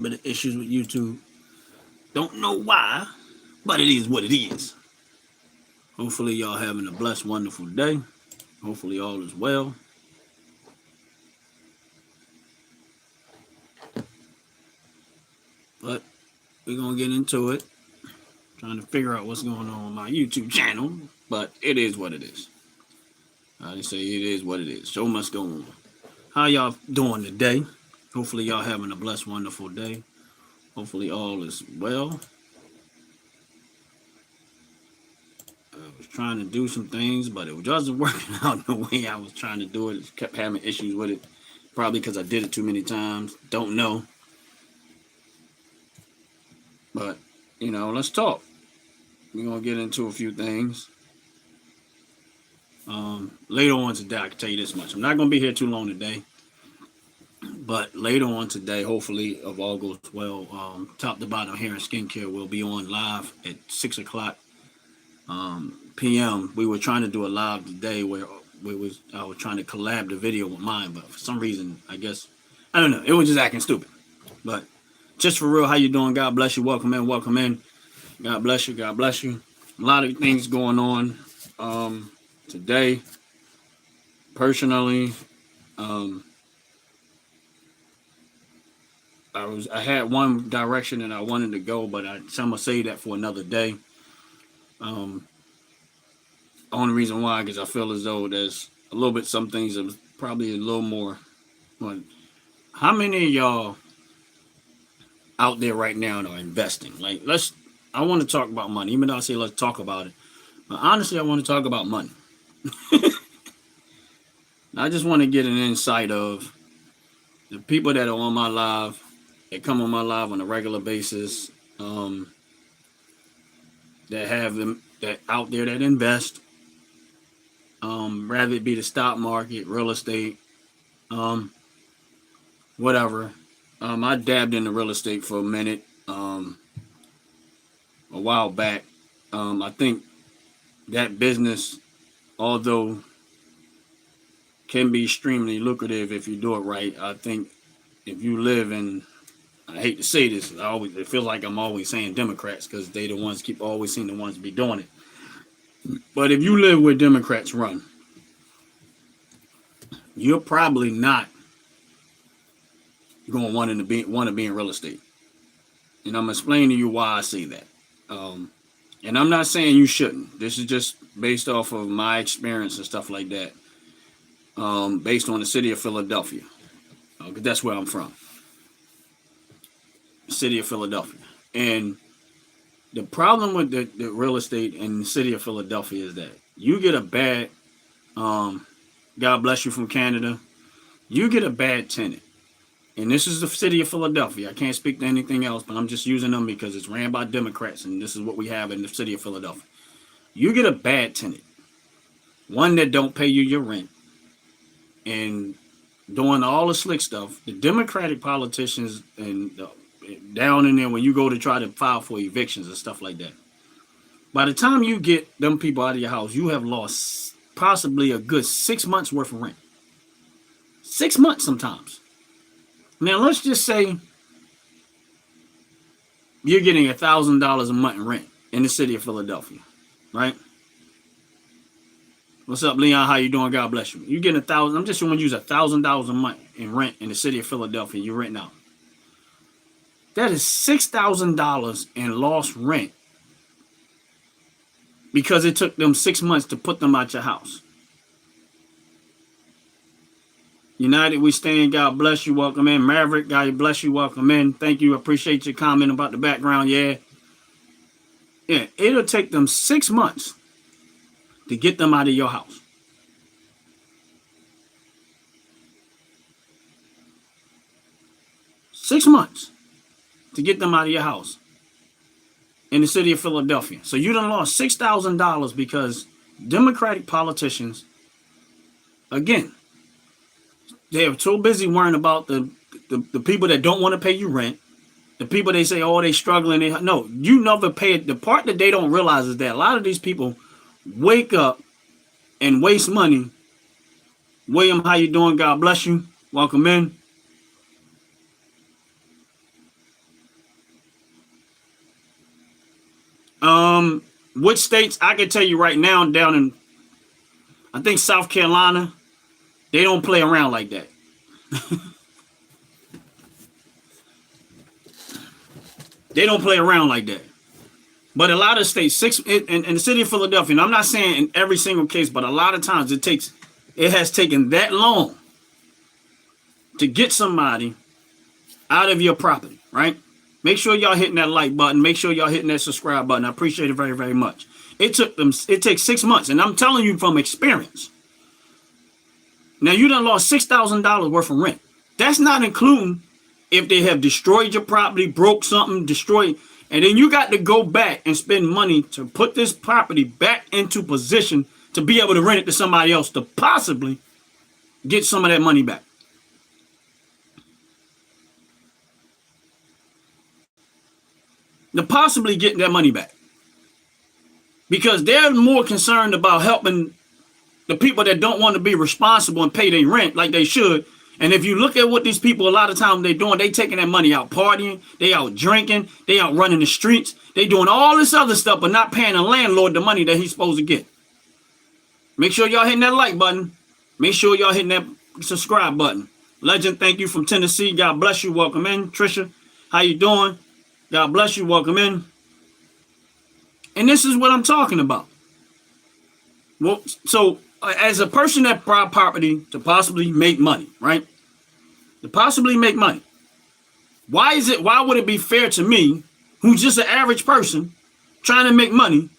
bit of issues with YouTube. Don't know why, but it is what it is. Hopefully, y'all having a blessed, wonderful day. Hopefully, all is well. But we're gonna get into it. Trying to figure out what's going on my YouTube channel, but it is what it is. I say it is what it is. So much going on. How y'all doing today? Hopefully, y'all having a blessed, wonderful day. Hopefully, all is well. I was trying to do some things, but it wasn't working out the way I was trying to do it. It kept having issues with it. Probably because I did it too many times. Don't know. But, let's talk. We're going to get into a few things. Later on today, I can tell you this much. I'm not going to be here too long today. But later on today, hopefully, if all goes well, Top to Bottom Hair and Skincare will be on live at 6 o'clock p.m. We were trying to do a live today where I was trying to collab the video with mine, but for some reason, I guess, I don't know, it was just acting stupid. But just for real, how you doing? God bless you. Welcome in. Welcome in. God bless you. God bless you. A lot of things going on today. Personally, I had one direction that I wanted to go, but I'm gonna say that for another day. Only reason why, because I feel as though there's a little bit some things that was probably a little more. But how many of y'all out there right now are investing? Like, I want to talk about money, even though I say let's talk about it. But honestly, I want to talk about money. I just want to get an insight of the people that are on my live, that come on my live on a regular basis, that have them that out there that invest, rather it be the stock market, real estate, whatever. I dabbed into real estate for a minute, a while back. I think that business, although can be extremely lucrative if you do it right, I think if you live in, I hate to say this, it feels like I'm always saying Democrats because they the ones always seem the ones to be doing it. But if you live where Democrats run, you're probably not going to want to be in real estate. And I'm explaining to you why I say that. And I'm not saying you shouldn't. This is just based off of my experience and stuff like that. Based on the city of Philadelphia. Because that's where I'm from. City of Philadelphia. And the problem with the real estate in the city of Philadelphia is that you get a bad, God bless you from Canada, you get a bad tenant. And this is the city of Philadelphia. I can't speak to anything else, but I'm just using them because it's ran by Democrats, and this is what we have in the city of Philadelphia. You get a bad tenant, one that don't pay you your rent, and doing all the slick stuff. The Democratic politicians and down in there when you go to try to file for evictions and stuff like that. By the time you get them people out of your house, you have lost possibly a good 6 months worth of rent. 6 months sometimes. Now let's just say you're getting $1,000 a month in rent in the city of Philadelphia, right? What's up, Leon? How you doing? God bless you. You getting $1,000? I'm just going to use $1,000 a month in rent in the city of Philadelphia. You're renting out. That is $6,000 in lost rent because it took them 6 months to put them out your house. United We Stand, God bless you, welcome in. Maverick, God bless you, welcome in. Thank you, appreciate your comment about the background, yeah. Yeah, it'll take them 6 months to get them out of your house. Six months to get them out of your house in the city of Philadelphia. So you done lost $6,000 because Democratic politicians, again, they're so busy worrying about the people that don't want to pay you rent, the people they say, oh, they struggling. No, you never pay it. The part that they don't realize is that a lot of these people wake up and waste money. William, how you doing? God bless you. Welcome in. Which states? I can tell you right now, down in, I think, South Carolina, they don't play around like that. They don't play around like that. But a lot of states, in the city of Philadelphia, and I'm not saying in every single case, but a lot of times it has taken that long to get somebody out of your property, right? Make sure y'all hitting that like button. Make sure y'all hitting that subscribe button. I appreciate it very, very much. It takes 6 months, and I'm telling you from experience. Now, you done lost $6,000 worth of rent. That's not including if they have destroyed your property, broke something, destroyed, and then you got to go back and spend money to put this property back into position to be able to rent it to somebody else to possibly get some of that money back. To possibly getting that money back. Because they're more concerned about helping the people that don't want to be responsible and pay their rent like they should. And if you look at what these people, a lot of times they're doing, they taking that money out partying, they out drinking, they out running the streets, they doing all this other stuff, but not paying the landlord the money that he's supposed to get. Make sure y'all hitting that like button. Make sure y'all hitting that subscribe button. Legend, thank you from Tennessee. God bless you. Welcome in. Trisha, how you doing? God bless you. Welcome in. And this is what I'm talking about. Well, so as a person that bought property to possibly make money, right? To possibly make money. Why would it be fair to me, who's just an average person trying to make money?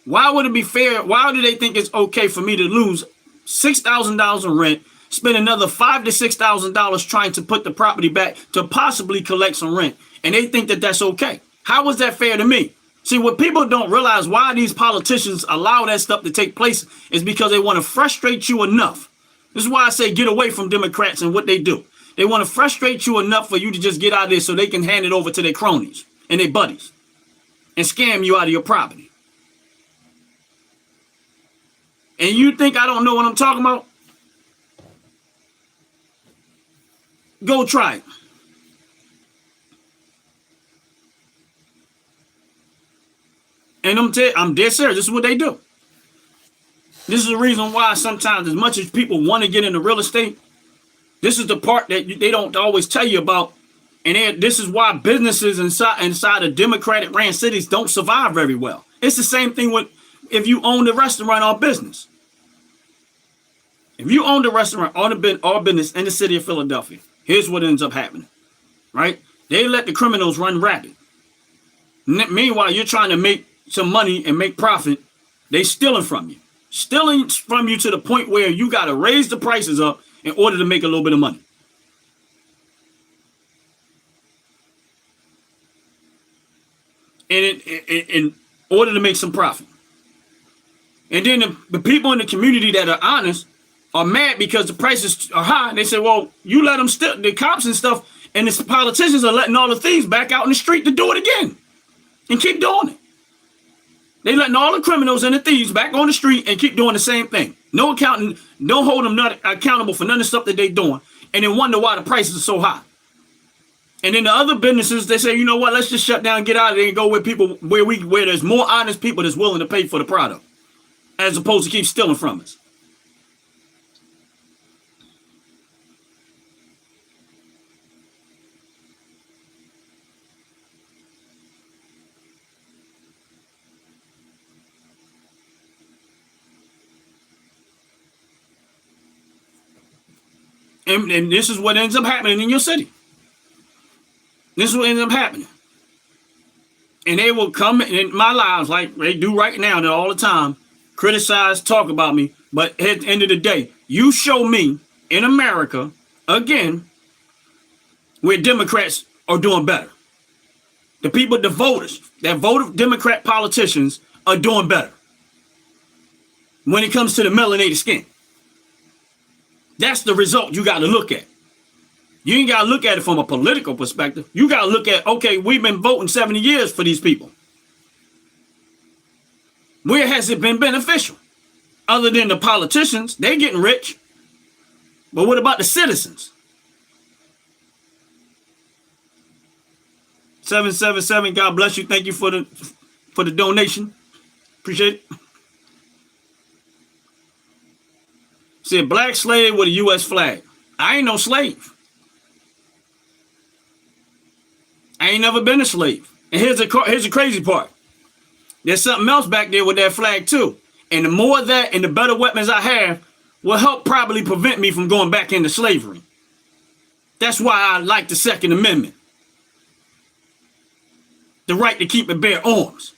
Why would it be fair? Why do they think it's okay for me to lose $6,000 in rent, spend another $5,000 to $6,000 trying to put the property back to possibly collect some rent? And they think that that's okay. How is that fair to me? See, what people don't realize, why these politicians allow that stuff to take place, is because they want to frustrate you enough. This is why I say get away from Democrats and what they do. They want to frustrate you enough for you to just get out of there so they can hand it over to their cronies and their buddies and scam you out of your property. And you think I don't know what I'm talking about? Go try it. And I'm dead serious. This is what they do. This is the reason why sometimes, as much as people want to get into real estate, this is the part that they don't always tell you about. And this is why businesses inside of Democratic ran cities don't survive very well. It's the same thing with if you own the restaurant or business. If you own the restaurant or business in the city of Philadelphia, here's what ends up happening, right? They let the criminals run rapid. Meanwhile, you're trying to make some money and make profit. They stealing from you to the point where you got to raise the prices up in order to make a little bit of money. And in order to make some profit. And then the people in the community that are honest are mad because the prices are high. And they say, well, you let them steal, the cops and stuff, and the politicians are letting all the thieves back out in the street to do it again and keep doing it. They letting all the criminals and the thieves back on the street and keep doing the same thing. No accounting, don't hold them not accountable for none of the stuff that they doing, and then wonder why the prices are so high. And then the other businesses, they say, you know what, let's just shut down, get out of there, and go with people where there's more honest people that's willing to pay for the product, as opposed to keep stealing from us. And this is what ends up happening in your city. This is what ends up happening. And they will come in my lives like they do right now and all the time, criticize, talk about me. But at the end of the day, you show me in America, again, where Democrats are doing better. The people, the voters that voted Democrat politicians are doing better when it comes to the melanated skin. That's the result you got to look at. You ain't got to look at it from a political perspective. You got to look at, okay, we've been voting 70 years for these people. Where has it been beneficial? Other than the politicians, they're getting rich. But what about the citizens? 777, God bless you. Thank you for for the donation. Appreciate it. Said black slave with a U.S. flag. I ain't no slave. I ain't never been a slave. And here's the crazy part. There's something else back there with that flag too. And the more of that and the better weapons I have will help probably prevent me from going back into slavery. That's why I like the Second Amendment. The right to keep and bear arms.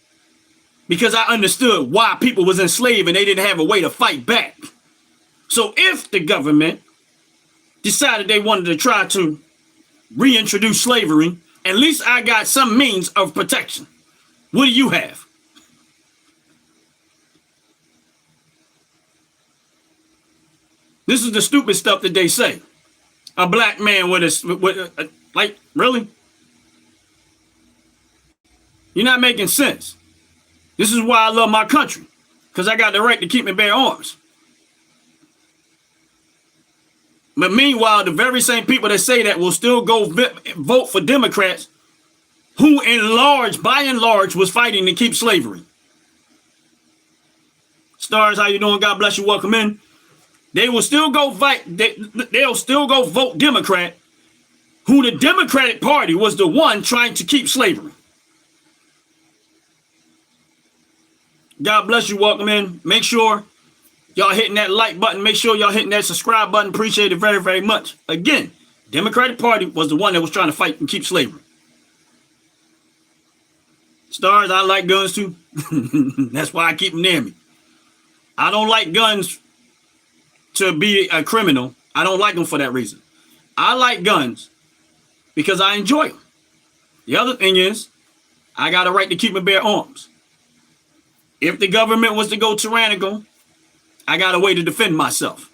Because I understood why people was enslaved and they didn't have a way to fight back. So if the government decided they wanted to try to reintroduce slavery, at least I got some means of protection. What do you have? This is the stupid stuff that they say. A black man with a like, really? You're not making sense. This is why I love my country, because I got the right to keep and bear arms. But meanwhile, the very same people that say that will still go vote for Democrats who by and large, was fighting to keep slavery. Stars, how you doing? God bless you. Welcome in. They will still go fight. They'll still go vote Democrat, who the Democratic Party was the one trying to keep slavery. God bless you. Welcome in. Make sure y'all hitting that like button. Make sure y'all hitting that subscribe button. Appreciate it very, very much. Again, Democratic Party was the one that was trying to fight and keep slavery. Stars, I like guns too. That's why I keep them near me. I don't like guns to be a criminal. I don't like them for that reason. I like guns because I enjoy them. The other thing is, I got a right to keep and bear arms. If the government was to go tyrannical, I got a way to defend myself.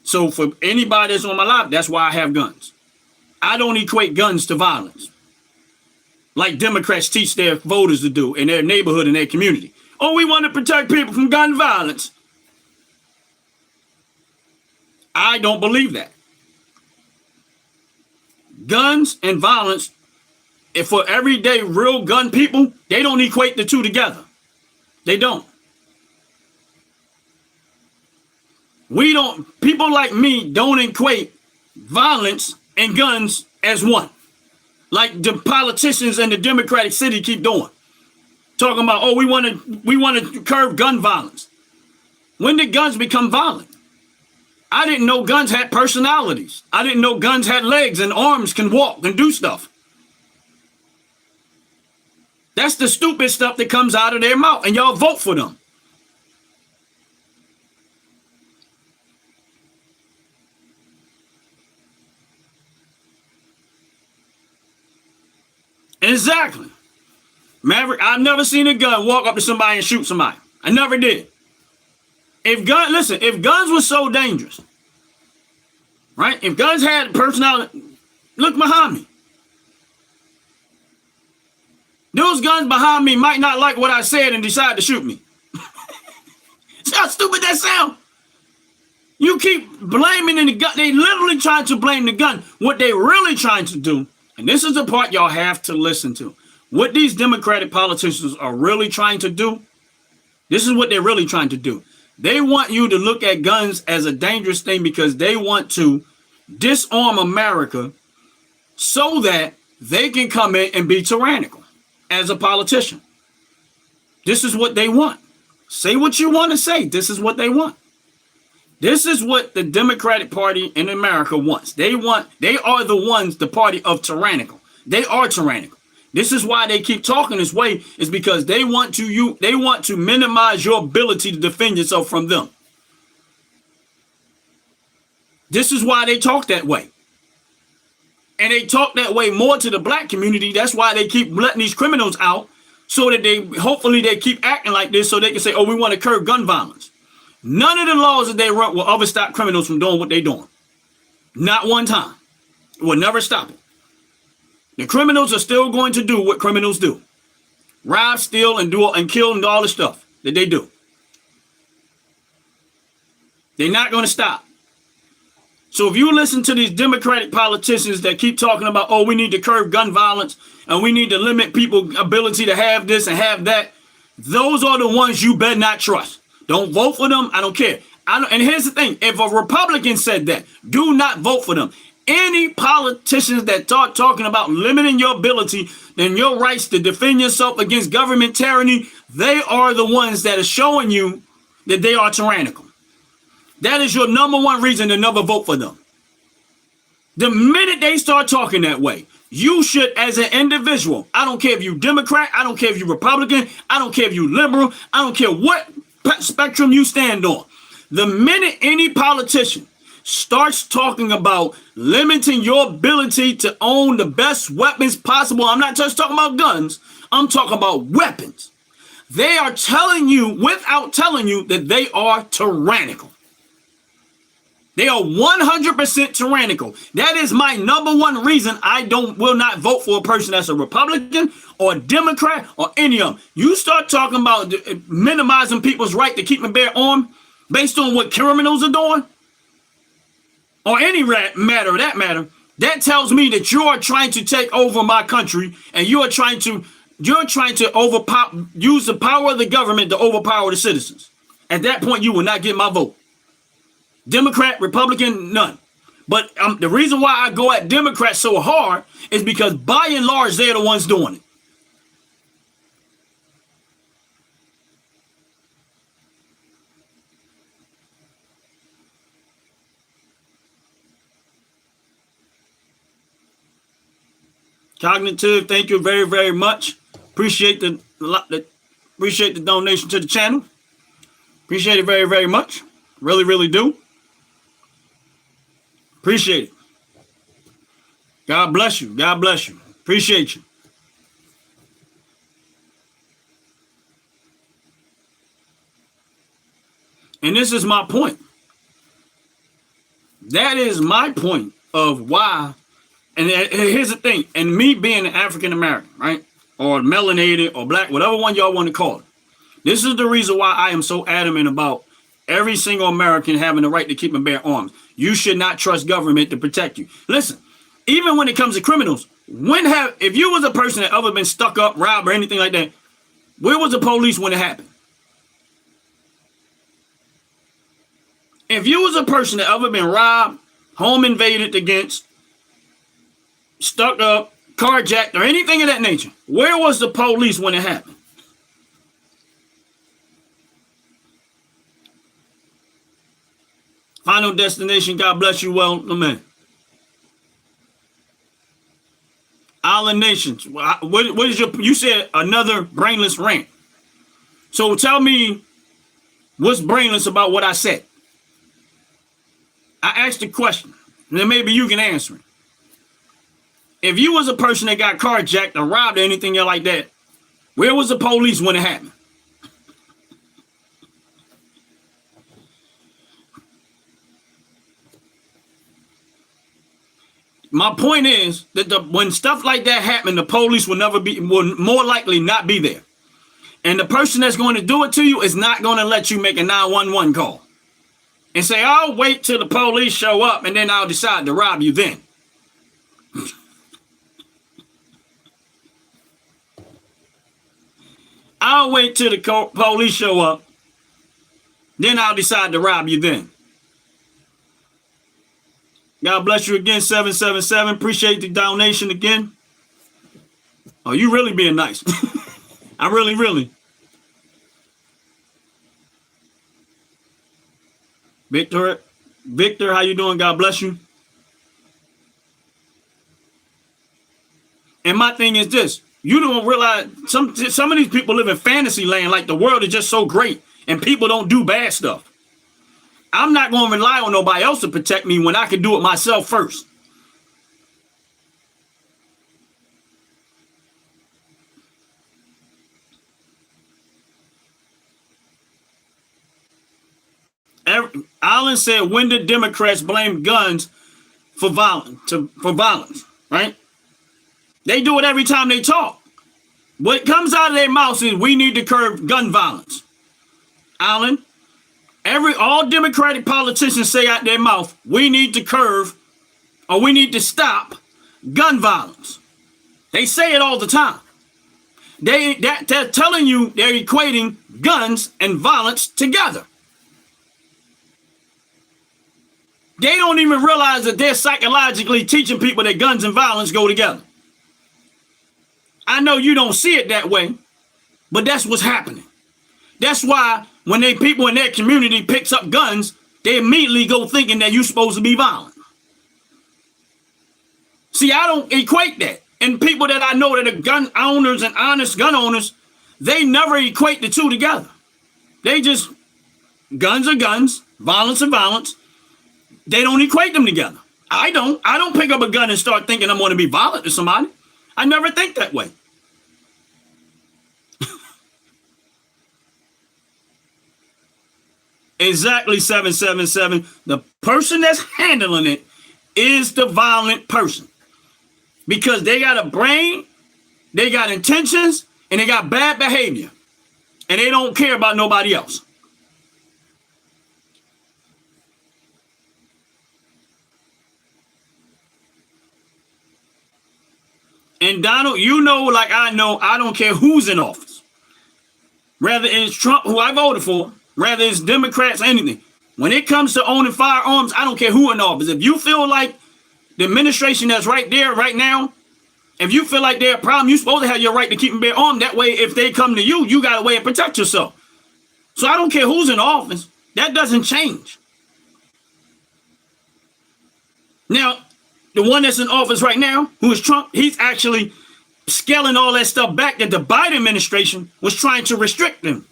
So for anybody that's on my life, that's why I have guns. I don't equate guns to violence, like Democrats teach their voters to do in their neighborhood and their community. Oh, we want to protect people from gun violence. I don't believe that. Guns and violence, if for everyday real gun people, they don't equate the two together. They don't. People like me don't equate violence and guns as one. Like the politicians in the Democratic City keep doing. Talking about, oh, we want to curb gun violence. When did guns become violent? I didn't know guns had personalities. I didn't know guns had legs and arms, can walk and do stuff. That's the stupid stuff that comes out of their mouth, and y'all vote for them. Exactly. Maverick, I've never seen a gun walk up to somebody and shoot somebody. I never did. If guns were so dangerous, right? If guns had personality, look behind me. Those guns behind me might not like what I said and decide to shoot me. See how stupid that sounds? You keep blaming the gun. They literally trying to blame the gun. What they really trying to do, and this is the part y'all have to listen to. What these Democratic politicians are really trying to do, this is what they're really trying to do. They want you to look at guns as a dangerous thing because they want to disarm America so that they can come in and be tyrannical as a politician. This is what they want. Say what you want to say. This is what they want. This is what the Democratic Party in America wants. They are the ones, the party of tyrannical. They are tyrannical. This is why they keep talking this way, is because they want to minimize your ability to defend yourself from them. This is why they talk that way. And they talk that way more to the black community. That's why they keep letting these criminals out, so that hopefully they keep acting like this so they can say, oh, we want to curb gun violence. None of the laws that they run will ever stop criminals from doing what they're doing. Not one time. It will never stop it. The criminals are still going to do what criminals do. Rob, steal, and kill and all the stuff that they do. They're not going to stop. So if you listen to these Democratic politicians that keep talking about, oh, we need to curb gun violence and we need to limit people's ability to have this and have that, those are the ones you better not trust. Don't vote for them. I don't care. And here's the thing. If a Republican said that, do not vote for them. Any politicians that start talking about limiting your ability and your rights to defend yourself against government tyranny, they are the ones that are showing you that they are tyrannical. That is your number one reason to never vote for them. The minute they start talking that way, you should, as an individual, I don't care if you Democrat, I don't care if you Republican, I don't care if you liberal, I don't care what spectrum you stand on. The minute any politician starts talking about limiting your ability to own the best weapons possible, I'm not just talking about guns, I'm talking about weapons. They are telling you, without telling you, that they are tyrannical. They are 100% tyrannical. That is my number one reason I will not vote for a person that's a Republican or a Democrat or any of them. You start talking about minimizing people's right to keep and bear arms based on what criminals are doing, or any matter of that matter, that tells me that you are trying to take over my country and you're trying to use the power of the government to overpower the citizens. At that point, you will not get my vote. Democrat, Republican, none. But the reason why I go at Democrats so hard is because by and large, they're the ones doing it. Cognitive, thank you very, very much. Appreciate the donation to the channel. Appreciate it very, very much. Really, really do. Appreciate it. God bless you. God bless you. Appreciate you. And this is my point. That is my point of why. And here's the thing. And me being an African American, right? Or melanated or black, whatever one y'all want to call it. This is the reason why I am so adamant about every single American having the right to keep and bear arms. You should not trust government to protect you. Listen, even when it comes to criminals, if you was a person that ever been stuck up, robbed, or anything like that, where was the police when it happened? If you was a person that ever been robbed, home invaded against, stuck up, carjacked, or anything of that nature, where was the police when it happened? Final Destination, God bless you well, amen. Island Nations, what is you said another brainless rant. So tell me what's brainless about what I said. I asked a question, and then maybe you can answer it. If you was a person that got carjacked or robbed or anything like that, where was the police when it happened? My point is that when stuff like that happen, the police will more likely not be there. And the person that's going to do it to you is not going to let you make a 911 call and say, I'll wait till the police show up and then I'll decide to rob you then. I'll wait till the police show up, then I'll decide to rob you then. God bless you again, 777. Appreciate the donation again. Oh, you really being nice. I really. Victor, how you doing? God bless you. And my thing is this. You don't realize some of these people live in fantasy land, like the world is just so great and people don't do bad stuff. I'm not going to rely on nobody else to protect me when I can do it myself first. Alan said, when did Democrats blame guns for violence, right? They do it every time they talk. What comes out of their mouths is we need to curb gun violence. Alan, All Democratic politicians say out their mouth, we need to curb or we need to stop gun violence. They say it all the time. They're telling you they're equating guns and violence together. They don't even realize that they're psychologically teaching people that guns and violence go together. I know you don't see it that way, but that's what's happening. That's why when people in their community picks up guns, they immediately go thinking that you're supposed to be violent. See, I don't equate that. And people that I know that are gun owners and honest gun owners, they never equate the two together. They just, guns are guns, violence are violence. They don't equate them together. I don't pick up a gun and start thinking I'm going to be violent to somebody. I never think that way. Exactly, 777. The person that's handling it is the violent person. Because they got a brain, they got intentions, and they got bad behavior. And they don't care about nobody else. And Donald, you know, like I know, I don't care who's in office. Whether it's Trump, who I voted for, whether it's Democrats, anything. When it comes to owning firearms, I don't care who in office. If you feel like the administration that's right there right now, if you feel like they're a problem, you're supposed to have your right to keep and bear arms. That way, if they come to you, you got a way to protect yourself. So I don't care who's in office. That doesn't change. Now, the one that's in office right now, who is Trump, he's actually scaling all that stuff back that the Biden administration was trying to restrict them.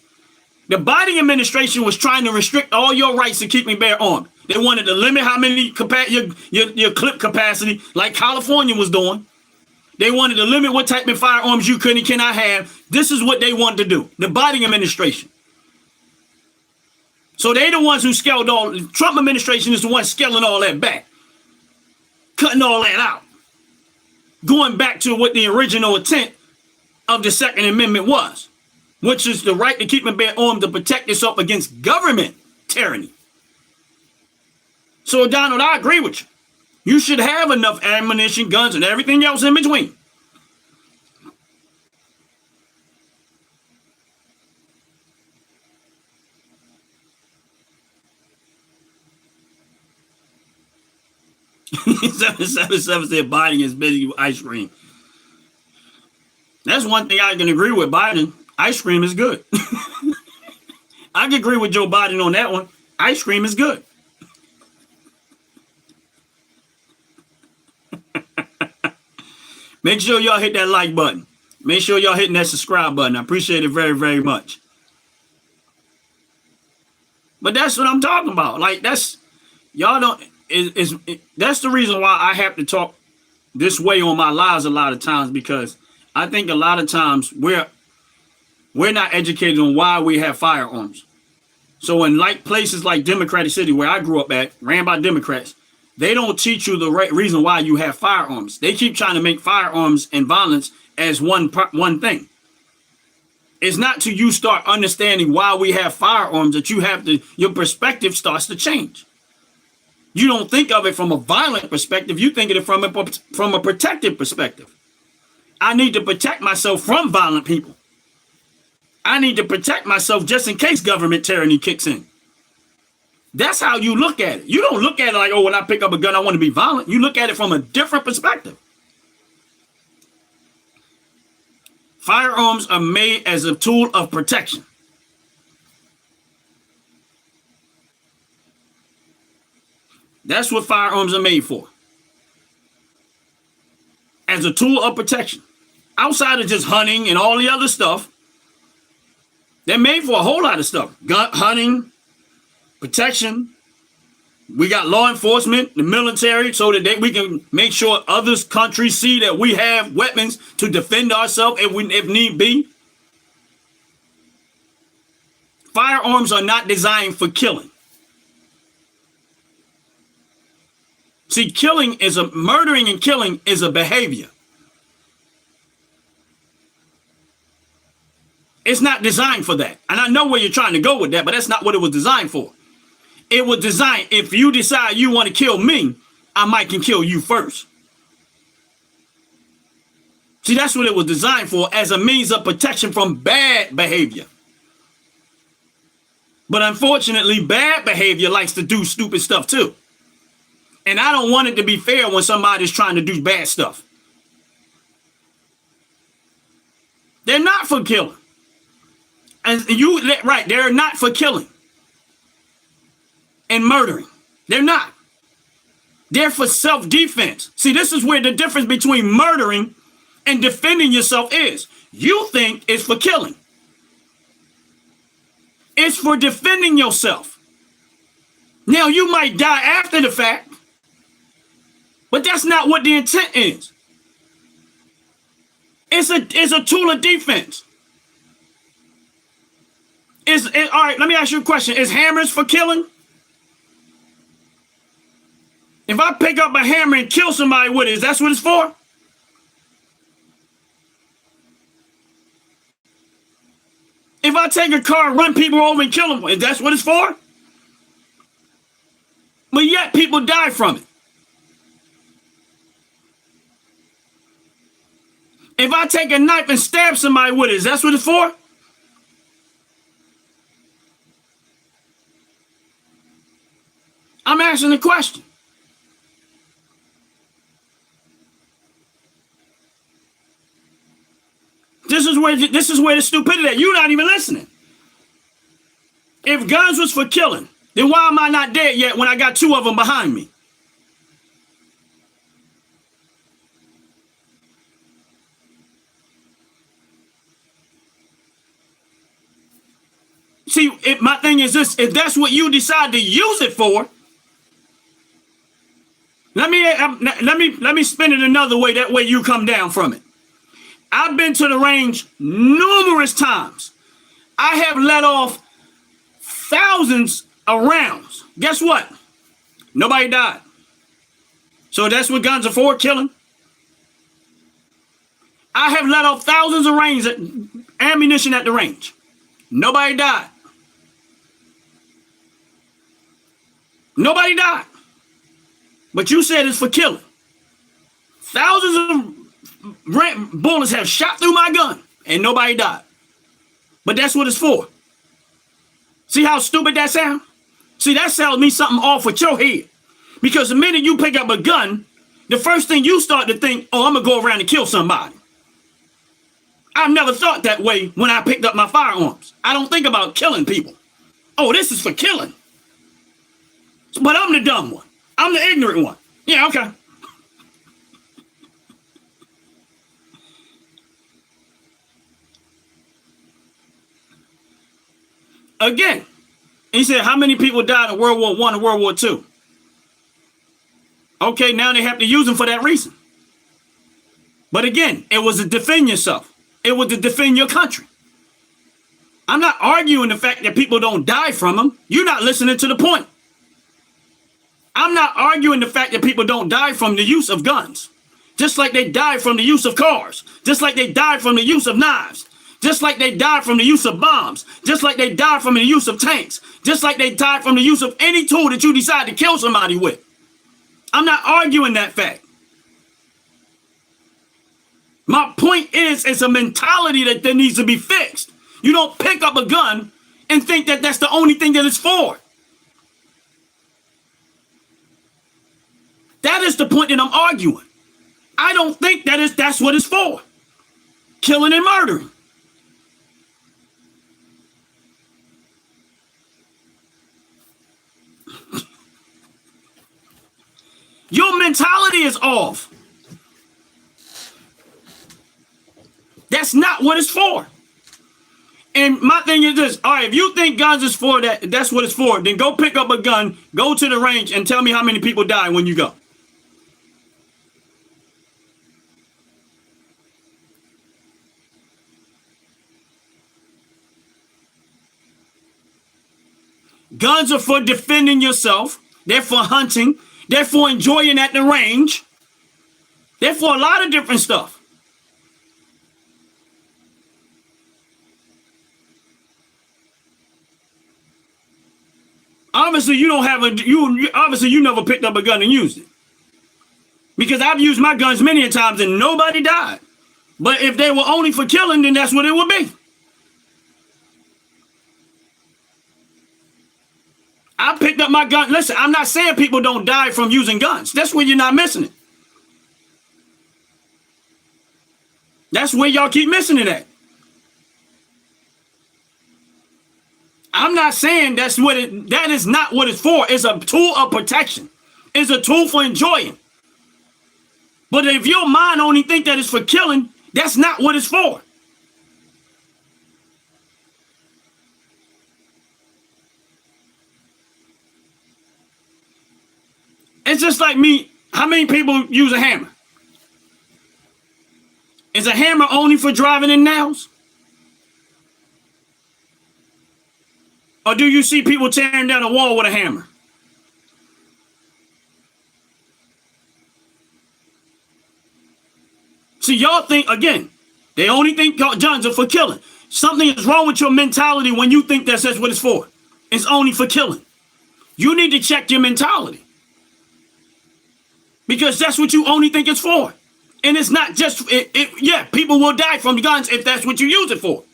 The Biden administration was trying to restrict all your rights to keep and bear arms. They wanted to limit how many your clip capacity, like California was doing. They wanted to limit what type of firearms you could and cannot have. This is what they wanted to do. The Biden administration. So they the ones who scaled all. The Trump administration is the one scaling all that back. Cutting all that out. Going back to what the original intent of the Second Amendment was, which is the right to keep and bear arms to protect yourself against government tyranny. So, Donald, I agree with you. You should have enough ammunition, guns, and everything else in between. Seven said Biden is busy with ice cream. That's one thing I can agree with Biden. Ice cream is good. I can agree with Joe Biden on that one. Ice cream is good. Make sure y'all hit that like button. Make sure y'all hitting that subscribe button. I appreciate it very, very much. But that's what I'm talking about. Like, that's, y'all don't, that's the reason why I have to talk this way on my lives a lot of times, because I think a lot of times we're not educated on why we have firearms. So in like places like Democratic City, where I grew up at, ran by Democrats, they don't teach you the right reason why you have firearms. They keep trying to make firearms and violence as one thing. It's not till you start understanding why we have firearms that your perspective starts to change. You don't think of it from a violent perspective. You think of it from a protective perspective. I need to protect myself from violent people. I need to protect myself just in case government tyranny kicks in. That's how you look at it. You don't look at it like, oh, when I pick up a gun, I want to be violent. You look at it from a different perspective. Firearms are made as a tool of protection. That's what firearms are made for. As a tool of protection. Outside of just hunting and all the other stuff, they're made for a whole lot of stuff. Gun, hunting, protection. We got law enforcement, the military, so that we can make sure other countries see that we have weapons to defend ourselves if need be. Firearms are not designed for killing. See, murdering and killing is a behavior. It's not designed for that. And I know where you're trying to go with that, but that's not what it was designed for. It was designed, if you decide you want to kill me, I might can kill you first. See, that's what it was designed for, as a means of protection from bad behavior. But unfortunately, bad behavior likes to do stupid stuff too. And I don't want it to be fair when somebody's trying to do bad stuff. They're not for killing. And right, they're not for killing and murdering. They're not. They're for self-defense. See, this is where the difference between murdering and defending yourself is. You think it's for killing. It's for defending yourself. Now, you might die after the fact, but that's not what the intent is. It's a tool of defense. All right, let me ask you a question. Is hammers for killing? If I pick up a hammer and kill somebody with it, is that what it's for? If I take a car and run people over and kill them, is that what it's for? But yet people die from it. If I take a knife and stab somebody with it, is that what it's for? I'm asking the question. This is where the stupidity is. You're not even listening. If guns was for killing, then why am I not dead yet when I got two of them behind me? See, my thing is this: if that's what you decide to use it for, let me spin it another way. That way you come down from it. I've been to the range numerous times. I have let off thousands of rounds. Guess what? Nobody died. So that's what guns are for, killing. I have let off thousands of ammunition at the range. Nobody died. Nobody died. But you said it's for killing. Thousands of bullets have shot through my gun and nobody died. But that's what it's for. See how stupid that sounds? See, that tells me something off with your head. Because the minute you pick up a gun, the first thing you start to think, oh, I'm going to go around and kill somebody. I've never thought that way when I picked up my firearms. I don't think about killing people. Oh, this is for killing. But I'm the dumb one. I'm the ignorant one. Yeah, okay. Again, he said, how many people died in World War I and World War II? Okay, now they have to use them for that reason. But again, it was to defend yourself. It was to defend your country. I'm not arguing the fact that people don't die from them. You're not listening to the point. I'm not arguing the fact that people don't die from the use of guns. Just like they die from the use of cars. Just like they die from the use of knives. Just like they die from the use of bombs. Just like they die from the use of tanks. Just like they die from the use of any tool that you decide to kill somebody with. I'm not arguing that fact. My point is, it's a mentality that needs to be fixed. You don't pick up a gun and think that that's the only thing that it's for. That is the point that I'm arguing. I don't think that's what it's for. Killing and murdering. Your mentality is off. That's not what it's for. And my thing is this. All right, if you think guns is for that's what it's for, then go pick up a gun, go to the range, and tell me how many people die when you go. Guns are for defending yourself. They're for hunting. They're for enjoying at the range. They're for a lot of different stuff. Obviously, you don't have obviously you never picked up a gun and used it. Because I've used my guns many times and nobody died. But if they were only for killing, then that's what it would be. I picked up my gun. Listen, I'm not saying people don't die from using guns. That's where you're not missing it. That's where y'all keep missing it at. I'm not saying that is not what it's for. It's a tool of protection. It's a tool for enjoying. But if your mind only think that it's for killing, that's not what it's for. It's just like me. How many people use a hammer? Is a hammer only for driving in nails? Or do you see people tearing down a wall with a hammer? See, y'all think, again, they only think guns are for killing. Something is wrong with your mentality when you think that's what it's for. It's only for killing. You need to check your mentality. Because that's what you only think it's for. And it's not just, yeah, people will die from guns if that's what you use it for.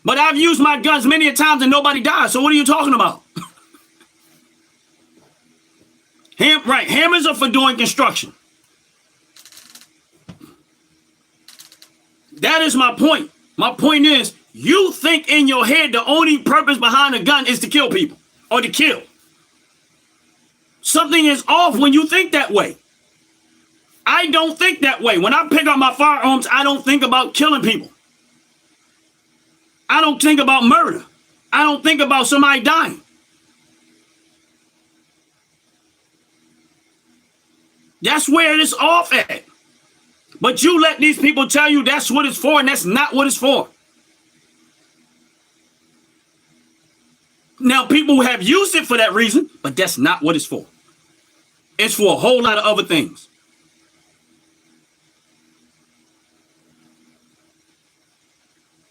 But I've used my guns many a times and nobody dies. So what are you talking about? Right, hammers are for doing construction. That is my point. My point is, you think in your head the only purpose behind a gun is to kill people or to kill. Something is off when you think that way. I don't think that way. When I pick up my firearms, I don't think about killing people. I don't think about murder. I don't think about somebody dying. That's where it's off at. But you let these people tell you that's what it's for, and that's not what it's for. Now, people have used it for that reason, but that's not what it's for. It's for a whole lot of other things.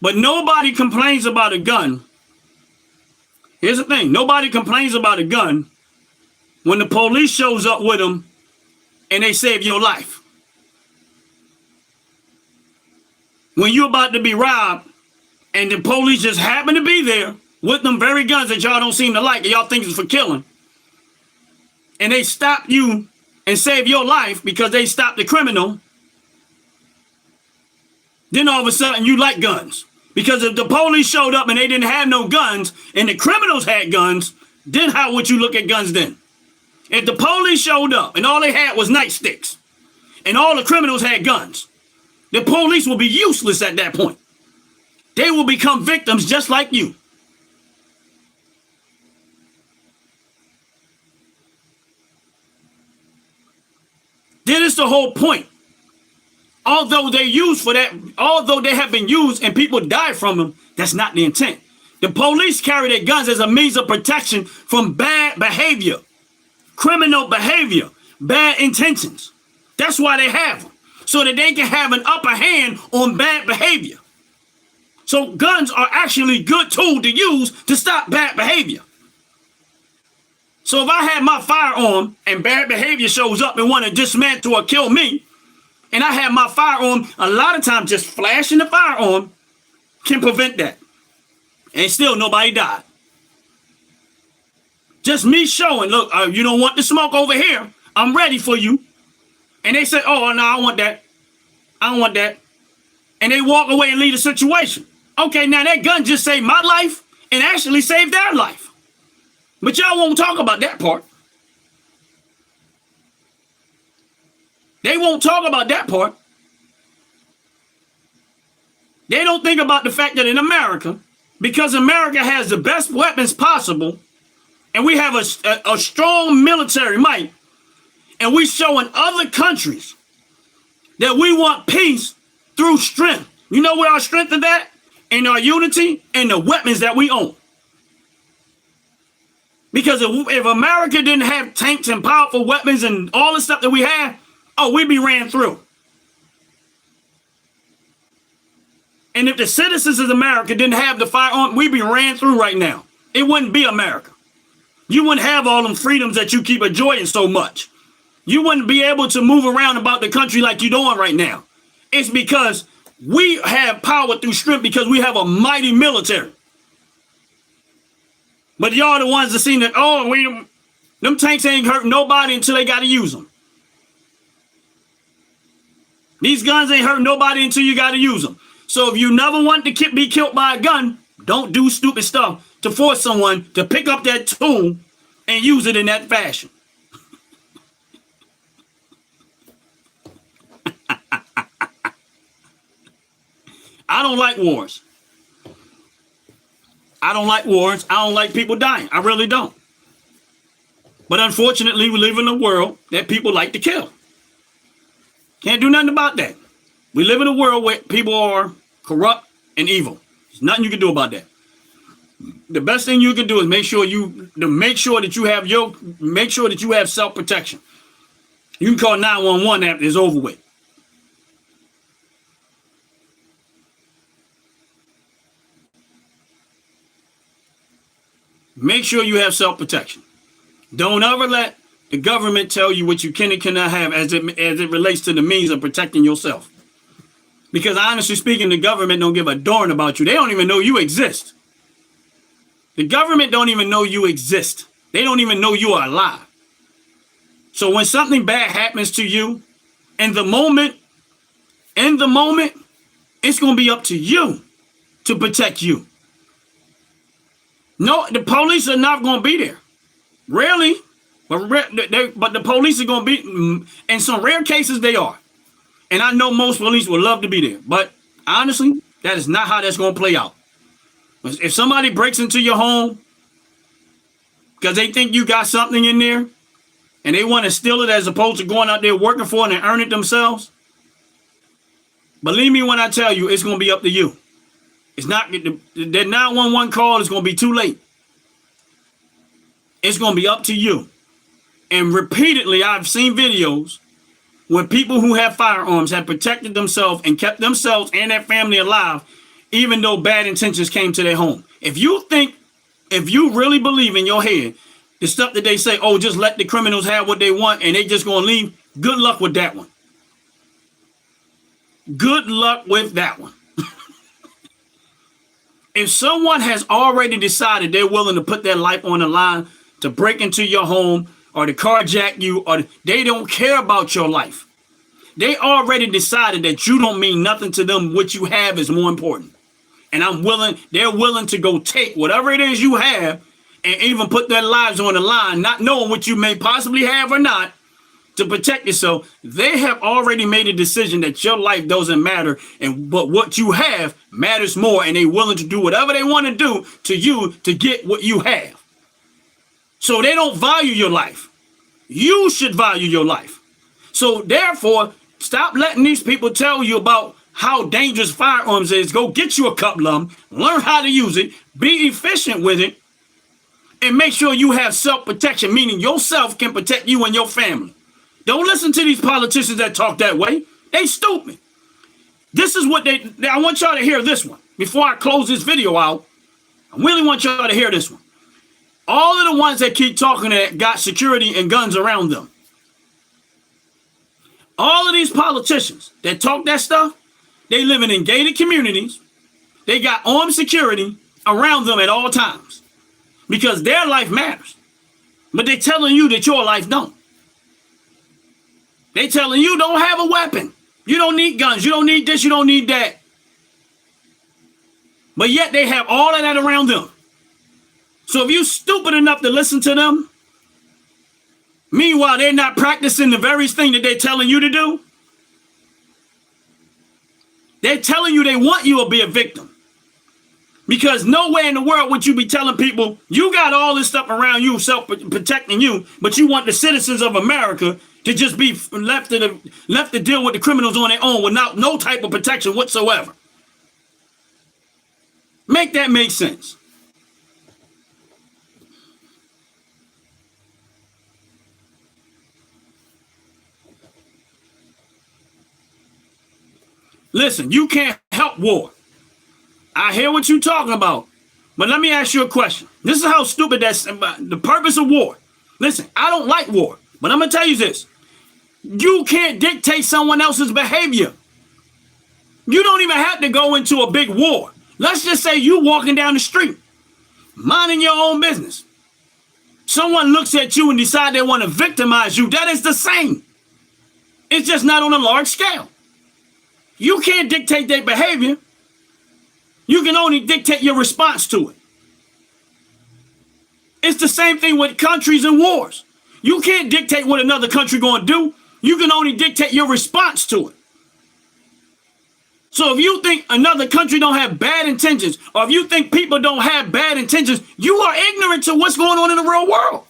But nobody complains about a gun. Here's the thing. Nobody complains about a gun when the police shows up with them and they save your life. When you're about to be robbed and the police just happen to be there with them very guns that y'all don't seem to like and y'all think is for killing, and they stop you and save your life because they stopped the criminal, then all of a sudden you like guns. Because if the police showed up and they didn't have no guns and the criminals had guns, then how would you look at guns then? If the police showed up and all they had was nightsticks and all the criminals had guns, the police will be useless at that point. They will become victims just like you. That is the whole point. Although they have been used and people die from them, that's not the intent. The police carry their guns as a means of protection from bad behavior, criminal behavior, bad intentions. That's why they have them, so that they can have an upper hand on bad behavior. So guns are actually a good tool to use to stop bad behavior. So if I have my firearm and bad behavior shows up and want to dismantle or kill me, and I have my firearm, a lot of times just flashing the firearm can prevent that. And still nobody died. Just me showing, look, you don't want the smoke over here. I'm ready for you. And they say, oh, no, I want that. I don't want that. And they walk away and leave the situation. Okay, now that gun just saved my life and actually saved their life. But y'all won't talk about that part. They won't talk about that part. They don't think about the fact that in America, because America has the best weapons possible, and we have a strong military might, and we show in other countries that we want peace through strength. You know where our strength is at? In our unity and the weapons that we own. Because if America didn't have tanks and powerful weapons and all the stuff that we have, oh, we'd be ran through. And if the citizens of America didn't have the firearm, we'd be ran through right now. It wouldn't be America. You wouldn't have all them freedoms that you keep enjoying so much. You wouldn't be able to move around about the country like you're doing right now. It's because we have power through strength because we have a mighty military. But y'all the ones that seen that, oh, them tanks ain't hurting nobody until they got to use them. These guns ain't hurting nobody until you got to use them. So if you never want to be killed by a gun, don't do stupid stuff to force someone to pick up that tool and use it in that fashion. I don't like wars. I don't like wars. I don't like people dying. I really don't. But unfortunately, we live in a world that people like to kill. Can't do nothing about that. We live in a world where people are corrupt and evil. There's nothing you can do about that. The best thing you can do is make sure that you have self-protection. You can call 911 after it's over with. Make sure you have self-protection. Don't ever let the government tell you what you can and cannot have as it relates to the means of protecting yourself. Because honestly speaking, the government don't give a darn about you. They don't even know you exist. The government don't even know you exist. They don't even know you are alive. So when something bad happens to you, in the moment, it's going to be up to you to protect you. No, the police are not going to be there. Rarely, but the police are going to be, in some rare cases they are. And I know most police would love to be there. But honestly, that is not how that's going to play out. If somebody breaks into your home because they think you got something in there and they want to steal it as opposed to going out there working for it and earn it themselves, believe me when I tell you, it's going to be up to you. It's not, the 911 call is going to be too late. It's going to be up to you. And repeatedly, I've seen videos where people who have firearms have protected themselves and kept themselves and their family alive, even though bad intentions came to their home. If you really believe in your head, the stuff that they say, oh, just let the criminals have what they want and they just going to leave, good luck with that one. Good luck with that one. If someone has already decided they're willing to put their life on the line to break into your home or to carjack you, or they don't care about your life. They already decided that you don't mean nothing to them. What you have is more important. And they're willing to go take whatever it is you have and even put their lives on the line, not knowing what you may possibly have or not, to protect yourself. They have already made a decision that your life doesn't matter, but what you have matters more, and they're willing to do whatever they want to do to you to get what you have. So they don't value your life. You should value your life. So therefore, stop letting these people tell you about how dangerous firearms is. Go get you a couple of them, learn how to use it, be efficient with it, and make sure you have self-protection, meaning yourself can protect you and your family. Don't listen to these politicians that talk that way. They stupid. This is what I want y'all to hear this one. Before I close this video out, I really want y'all to hear this one. All of the ones that keep talking that got security and guns around them. All of these politicians that talk that stuff, they living in gated communities. They got armed security around them at all times because their life matters. But they're telling you that your life don't. They telling you don't have a weapon. You don't need guns. You don't need this. You don't need that. But yet they have all of that around them. So if you're stupid enough to listen to them, meanwhile, they're not practicing the very thing that they're telling you to do. They're telling you they want you to be a victim. Because nowhere in the world would you be telling people, you got all this stuff around you, self-protecting you, but you want the citizens of America to just be left to deal with the criminals on their own without no type of protection whatsoever. Make that make sense. Listen, you can't help war. I hear what you're talking about. But let me ask you a question. This is how stupid that's the purpose of war. Listen, I don't like war, but I'm going to tell you this. You can't dictate someone else's behavior. You don't even have to go into a big war. Let's just say you walking down the street, minding your own business. Someone looks at you and decide they want to victimize you. That is the same. It's just not on a large scale. You can't dictate their behavior. You can only dictate your response to it. It's the same thing with countries and wars. You can't dictate what another country going to do. You can only dictate your response to it. So if you think another country don't have bad intentions, or if you think people don't have bad intentions, you are ignorant to what's going on in the real world.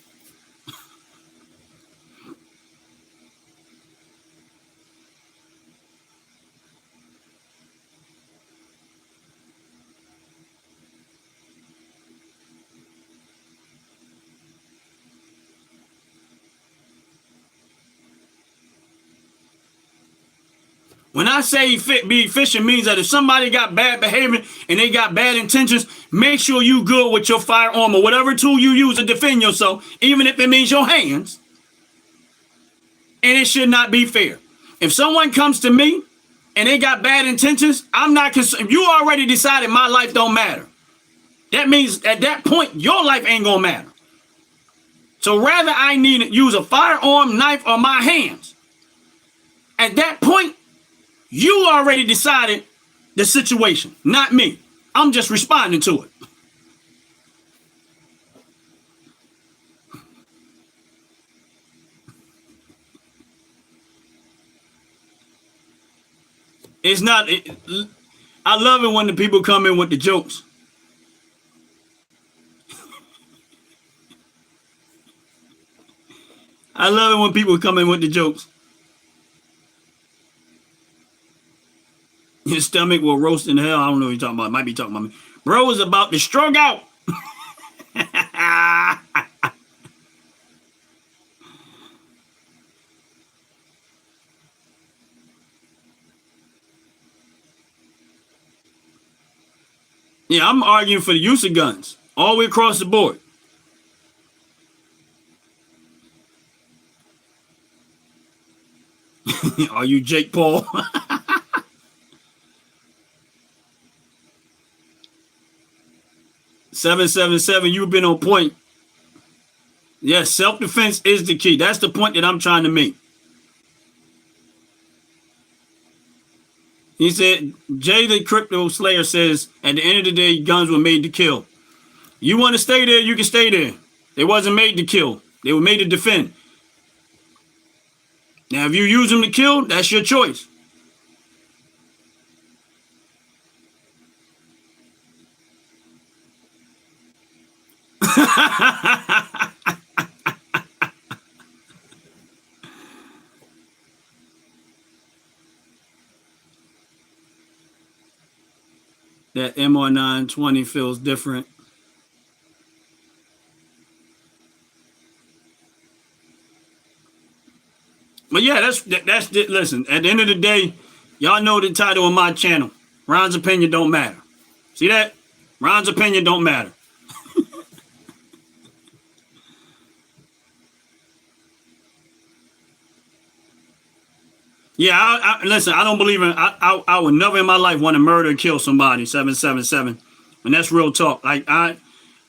When I say be efficient means that if somebody got bad behavior and they got bad intentions, make sure you good with your firearm or whatever tool you use to defend yourself, even if it means your hands. And it should not be fair. If someone comes to me and they got bad intentions, I'm not concerned. You already decided my life don't matter. That means at that point, your life ain't gonna matter. So rather I need to use a firearm, knife, or my hands. At that point, you already decided the situation, not me. I'm just responding to it. It's not, I love it when the people come in with the jokes. I love it when people come in with the jokes. His stomach will roast in hell. I don't know what you're talking about. Might be talking about me. Bro is about to stroke out. Yeah, I'm arguing for the use of guns all the way across the board. Are you Jake Paul? 777, you've been on point. Yes, self-defense is the key. That's the point that I'm trying to make. He said, Jay the Crypto Slayer says, at the end of the day, guns were made to kill. You want to stay there, you can stay there. They wasn't made to kill. They were made to defend. Now, if you use them to kill, that's your choice. That MR920 feels different. But yeah, that's listen, at the end of the day, y'all know the title of my channel. Ron's opinion don't matter. See that? Ron's opinion don't matter. Yeah, listen, I don't believe in, I would never in my life want to murder or kill somebody, 777. And that's real talk. Like, I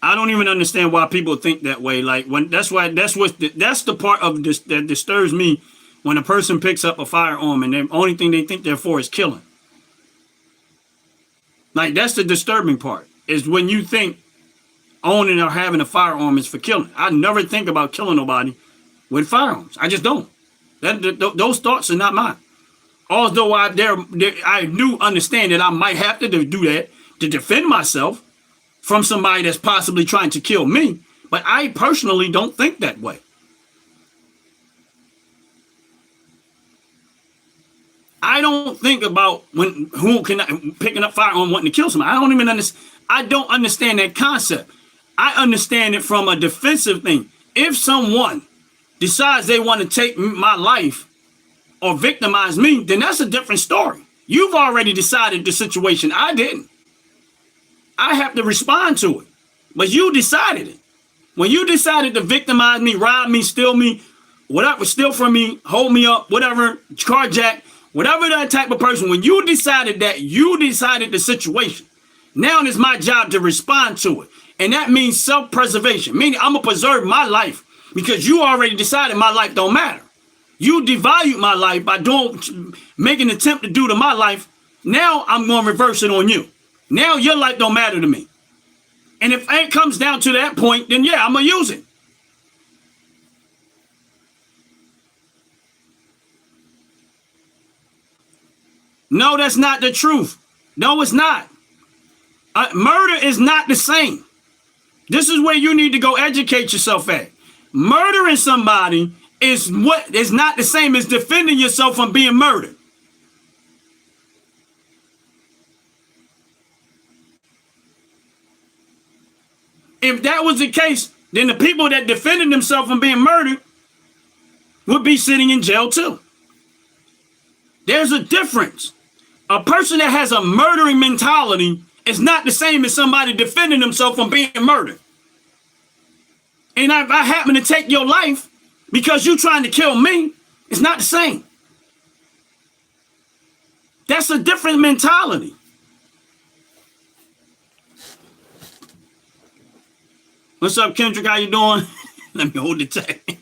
don't even understand why people think that way. Like, when that's the part of this that disturbs me when a person picks up a firearm and the only thing they think they're for is killing. Like, that's the disturbing part, is when you think owning or having a firearm is for killing. I never think about killing nobody with firearms. I just don't. Those thoughts are not mine. Although I do understand that I might have to do that to defend myself from somebody that's possibly trying to kill me, but I personally don't think that way. I don't think about picking up firearm wanting to kill somebody. I don't even understand. I don't understand that concept. I understand it from a defensive thing. If someone decides they want to take my life or victimize me, then that's a different story. You've already decided the situation. I didn't. I have to respond to it. But you decided it. When you decided to victimize me, rob me, steal me, whatever, steal from me, hold me up, whatever, carjack, whatever that type of person, when you decided that, you decided the situation. Now it's my job to respond to it. And that means self-preservation, meaning I'm going to preserve my life because you already decided my life don't matter. You devalued my life by making an attempt to do to my life. Now I'm going to reverse it on you. Now your life don't matter to me. And if it comes down to that point, then yeah, I'm going to use it. No, that's not the truth. No, it's not. Murder is not the same. This is where you need to go educate yourself at. Murdering somebody is not the same as defending yourself from being murdered. If that was the case, then the people that defended themselves from being murdered would be sitting in jail too. There's a difference. A person that has a murdering mentality is not the same as somebody defending themselves from being murdered. And if I happen to take your life because you're trying to kill me, it's not the same. That's a different mentality. What's up, Kendrick? How you doing? Let me hold the tag.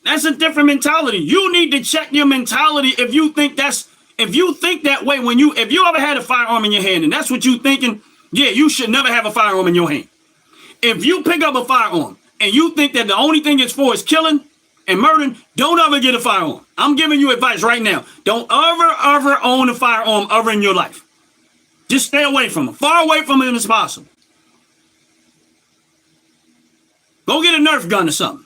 That's a different mentality. You need to check your mentality if you think that way if you ever had a firearm in your hand and that's what you thinking, yeah, you should never have a firearm in your hand. If you pick up a firearm and you think that the only thing it's for is killing and murdering, don't ever get a firearm. I'm giving you advice right now. Don't ever own a firearm ever in your life. Just stay away from them. Far away from them as possible. Go get a Nerf gun or something.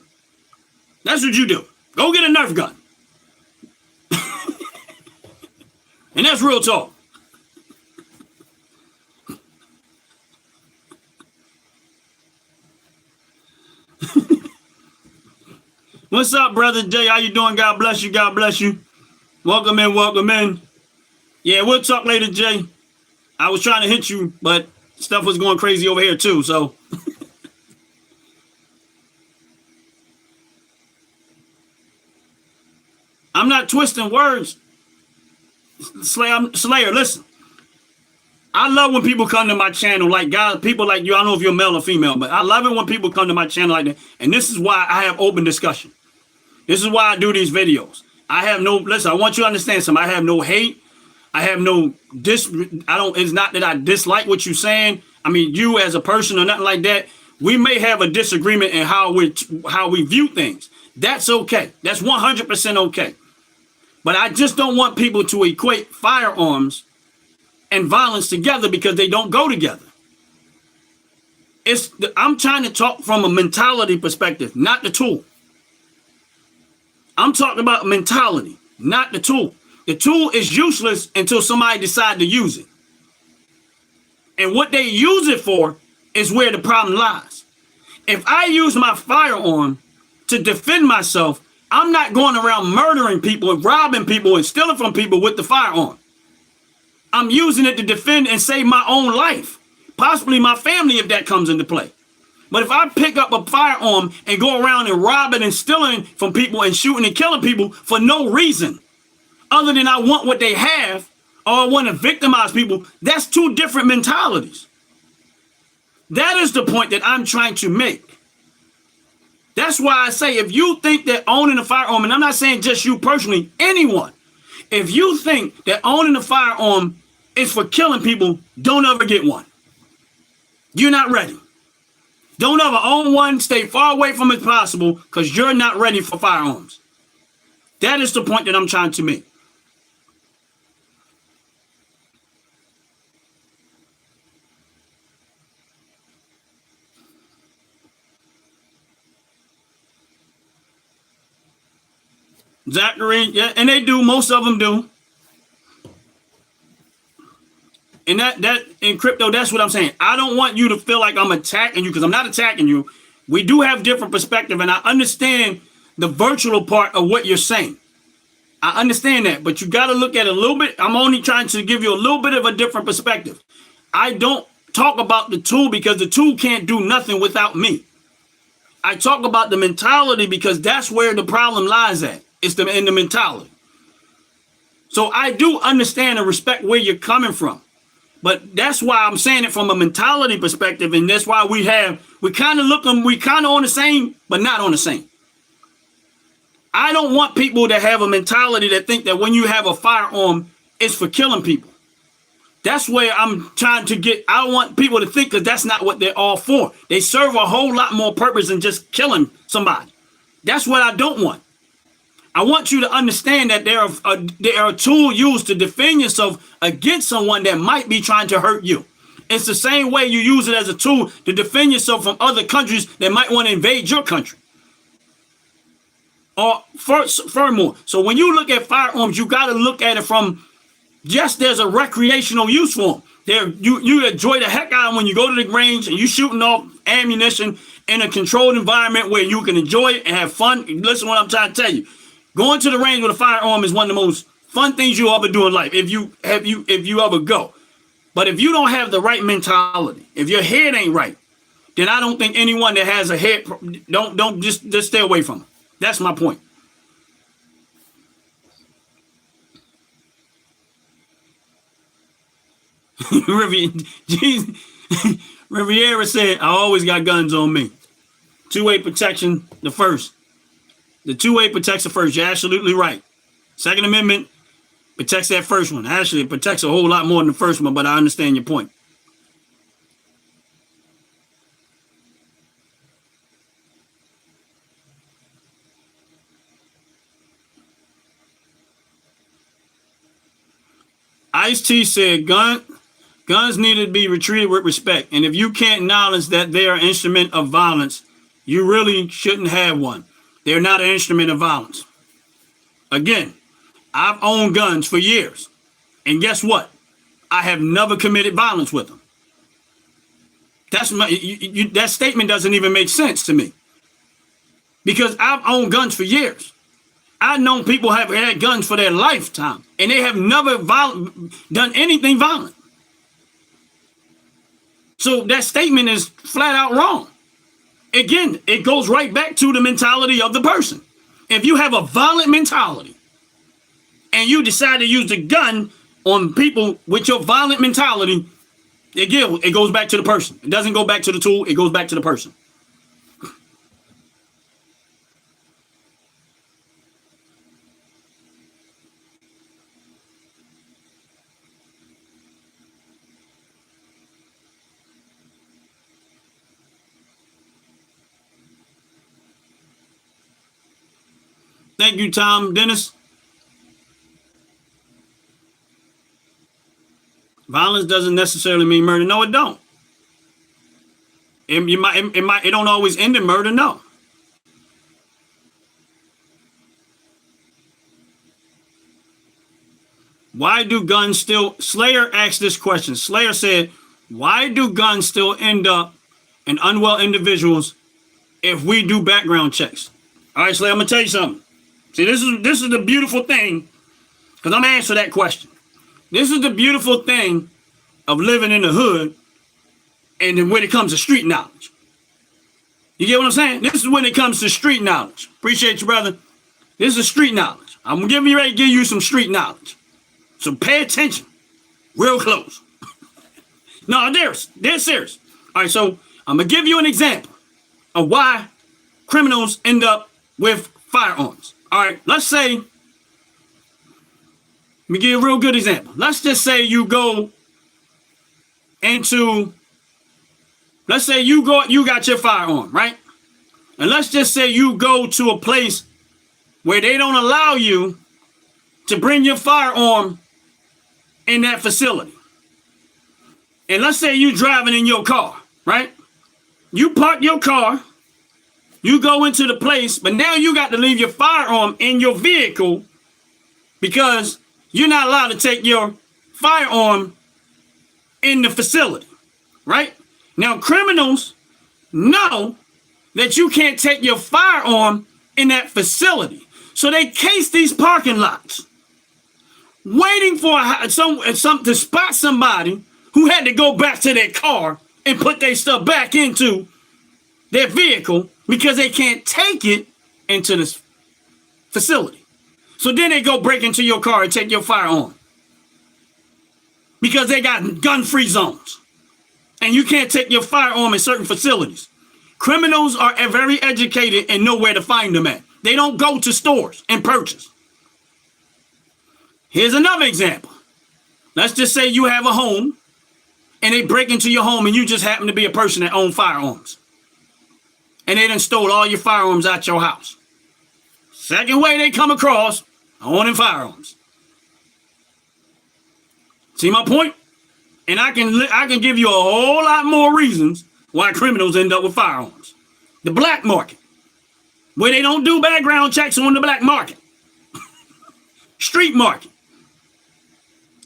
That's what you do. Go get a Nerf gun. And that's real talk. What's up, Brother Jay? How you doing? God bless you. God bless you. Welcome in. Welcome in. Yeah, we'll talk later, Jay. I was trying to hit you, but stuff was going crazy over here too, so. I'm not twisting words. Slayer, listen. I love when people come to my channel, like guys, people like you. I don't know if you're male or female, but I love it when people come to my channel like that. And this is why I have open discussion. This is why I do these videos. Listen, I want you to understand something. I have no hate. I have no it's not that I dislike what you're saying. I mean, you as a person or nothing like that. We may have a disagreement in how we view things. That's okay. That's 100% okay. But I just don't want people to equate firearms and violence together because they don't go together. I'm trying to talk from a mentality perspective, not the tool. I'm talking about mentality, not the tool. The tool is useless until somebody decides to use it. And what they use it for is where the problem lies. If I use my firearm to defend myself, I'm not going around murdering people and robbing people and stealing from people with the firearm. I'm using it to defend and save my own life, possibly my family if that comes into play. But if I pick up a firearm and go around and robbing and stealing from people and shooting and killing people for no reason, other than I want what they have or I want to victimize people, that's two different mentalities. That is the point that I'm trying to make. That's why I say if you think that owning a firearm, and I'm not saying just you personally, anyone, if you think that owning a firearm is for killing people, don't ever get one. You're not ready. Don't ever own one. Stay far away from it as possible because you're not ready for firearms. That is the point that I'm trying to make. Zachary, yeah, and they do. Most of them do. And that in crypto, that's what I'm saying. I don't want you to feel like I'm attacking you because I'm not attacking you. We do have different perspective, and I understand the virtual part of what you're saying. I understand that, but you got to look at it a little bit. I'm only trying to give you a little bit of a different perspective. I don't talk about the tool because the tool can't do nothing without me. I talk about the mentality because that's where the problem lies at. It's in the mentality. So I do understand and respect where you're coming from. But that's why I'm saying it from a mentality perspective. And that's why we kind of on the same, but not on the same. I don't want people to have a mentality that think that when you have a firearm, it's for killing people. That's where I'm trying to get. I don't want people to think that that's not what they're all for. They serve a whole lot more purpose than just killing somebody. That's what I don't want. I want you to understand that there are a tool used to defend yourself against someone that might be trying to hurt you. It's the same way you use it as a tool to defend yourself from other countries that might want to invade your country. Or furthermore, so when you look at firearms, you got to look at it from yes, there's a recreational use for them. You enjoy the heck out of them when you go to the range and you shooting off ammunition in a controlled environment where you can enjoy it and have fun. Listen to what I'm trying to tell you. Going to the range with a firearm is one of the most fun things you'll ever do in life if you ever go. But if you don't have the right mentality, if your head ain't right, then I don't think anyone that has a head don't just stay away from it. That's my point. Riviera said, I always got guns on me. Two-way protection, the first. The two-way protects the first. You're absolutely right. Second Amendment protects that first one. Actually, it protects a whole lot more than the first one, but I understand your point. Ice-T said, guns need to be treated with respect. And if you can't acknowledge that they are an instrument of violence, you really shouldn't have one. They're not an instrument of violence. Again, I've owned guns for years. And guess what? I have never committed violence with them. That statement doesn't even make sense to me. Because I've owned guns for years. I've known people have had guns for their lifetime. And they have never done anything violent. So that statement is flat out wrong. Again, it goes right back to the mentality of the person. If you have a violent mentality and you decide to use the gun on people with your violent mentality, it goes back to the person. It doesn't go back to the tool. It goes back to the person. Thank you, Tom. Dennis. Violence doesn't necessarily mean murder. No, it don't. It don't always end in murder. No. Why do guns still? Slayer asked this question. Slayer said, "Why do guns still end up in unwell individuals if we do background checks?" All right, Slayer, I'm gonna tell you something. See, this is the beautiful thing, because I'm answering that question. This is the beautiful thing of living in the hood and then when it comes to street knowledge. You get what I'm saying? This is when it comes to street knowledge. Appreciate you, brother. This is street knowledge. I'm getting ready to give you some street knowledge. So pay attention real close. No, they're serious. All right, so I'm going to give you an example of why criminals end up with firearms. All right, let's say, let me give you a real good example. Let's just say you go into, let's say you got your firearm, right? And let's just say you go to a place where they don't allow you to bring your firearm in that facility. And let's say you're driving in your car, right? You park your car, you go into the place, but now you got to leave your firearm in your vehicle because you're not allowed to take your firearm in the facility, right? Now, criminals know that you can't take your firearm in that facility. So they case these parking lots, waiting for some to spot somebody who had to go back to their car and put their stuff back into their vehicle because they can't take it into this facility. So then they go break into your car and take your firearm because they got gun-free zones. And you can't take your firearm in certain facilities. Criminals are very educated and know where to find them at. They don't go to stores and purchase. Here's another example. Let's just say you have a home and they break into your home and you just happen to be a person that owns firearms. And they done stole all your firearms out your house. Second way they come across, owning firearms. See my point? And I can give you a whole lot more reasons why criminals end up with firearms. The black market, where they don't do background checks on the black market. Street market.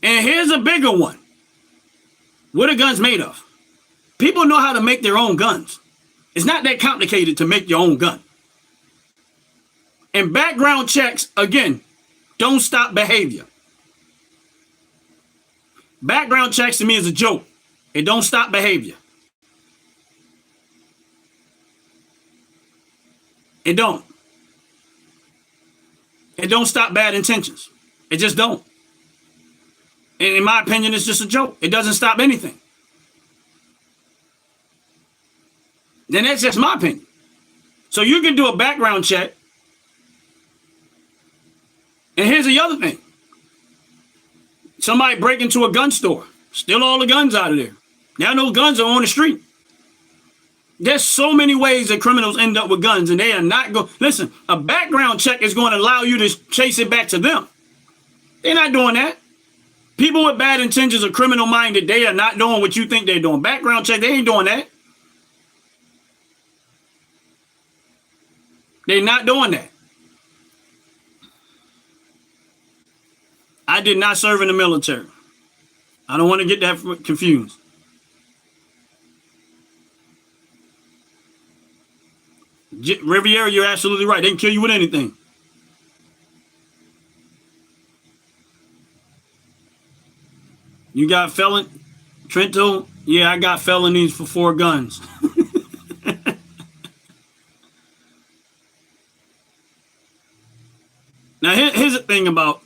And here's a bigger one. What are guns made of? People know how to make their own guns. It's not that complicated to make your own gun. And background checks, again, don't stop behavior. Background checks to me is a joke. It don't stop behavior. It don't. It don't stop bad intentions. It just don't. And in my opinion, it's just a joke. It doesn't stop anything. Then that's just my opinion. So you can do a background check. And here's the other thing. Somebody break into a gun store, steal all the guns out of there. Now those guns are on the street. There's so many ways that criminals end up with guns, and they are not going. Listen, a background check is going to allow you to chase it back to them. They're not doing that. People with bad intentions or criminal minded, they are not doing what you think they're doing. Background check, they ain't doing that. They're not doing that. I did not serve in the military. I don't want to get that confused. Riviera, you're absolutely right. They can kill you with anything. You got felon, Trento? Yeah, I got felonies for 4 guns. Now, here's the thing about